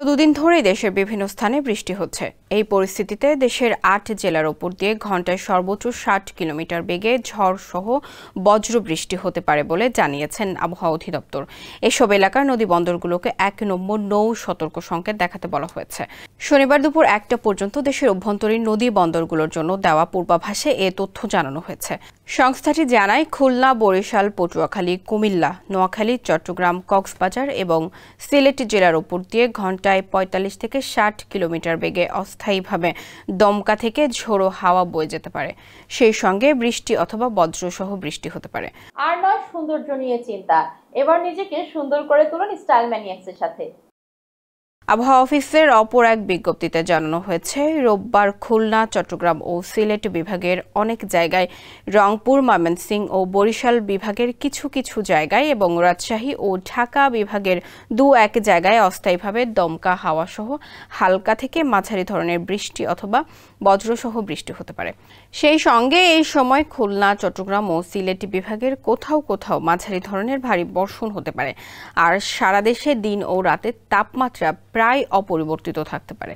দুদিন ধরেই দেশের বিভিন্ন স্থানে বৃষ্টি হচ্ছে। এই পরিস্থিতিতে দেশের ৮ জেলার ওপর দিয়ে ঘন্টায় সর্বোচ্চ ৬০ কিলোমিটার বেগে ঝড় সহ বজ্র বৃষ্টি হতে পারে বলে জানিয়েছেন আবহাওয়া অধিদপ্তর। এসব এলাকার নদী বন্দরগুলোকে ১ নম্বর নৌ সতর্ক সংকেত দেখাতে বলা হয়েছে। শনিবার দুপুর ১টা পর্যন্ত দেশের অভ্যন্তরীণ নদী বন্দরগুলোর জন্য দেওয়া পূর্বাভাসে এ তথ্য জানানো হয়েছে। সংস্থাটি জানায়, খুলনা, বরিশাল, পটুয়াখালী, কুমিল্লা, নোয়াখালী, চট্টগ্রাম, কক্সবাজার এবং সিলেট জেলার ওপর দিয়ে ঘন্টায় ৪৫ থেকে ৬০ কিলোমিটার বেগে অস্থায়ীভাবে দমকা থেকে ঝোড়ো হাওয়া বয়ে যেতে পারে। সেই সঙ্গে বৃষ্টি অথবা বজ্রসহ বৃষ্টি হতে পারে। আর নয় সৌন্দর্য নিয়ে চিন্তা, এবার নিজেকে সুন্দর করে তুলুন স্টাইল ম্যানিয়াক্সের সাথে। আবহাওয়া অফিসের অপর এক বিজ্ঞপ্তিতে জানানো হয়েছে, রোববার খুলনা, চট্টগ্রাম ও সিলেট বিভাগের অনেক জায়গায়, রংপুর, ময়মনসিংহ ও বরিশাল বিভাগের কিছু কিছু জায়গায় এবং রাজশাহী ও ঢাকা বিভাগের দু-এক জায়গায় অস্থায়ীভাবে দমকা হাওয়া সহ হালকা থেকে মাঝারি ধরনের বৃষ্টি অথবা বজ্রসহ বৃষ্টি হতে পারে। সেই সঙ্গে এই সময় খুলনা, চট্টগ্রাম ও সিলেট বিভাগের কোথাও কোথাও মাঝারি ধরনের ভারী বর্ষণ হতে পারে। আর সারা দেশে দিন ও রাতের তাপমাত্রা প্রায় অপরিবর্তিত থাকতে পারে।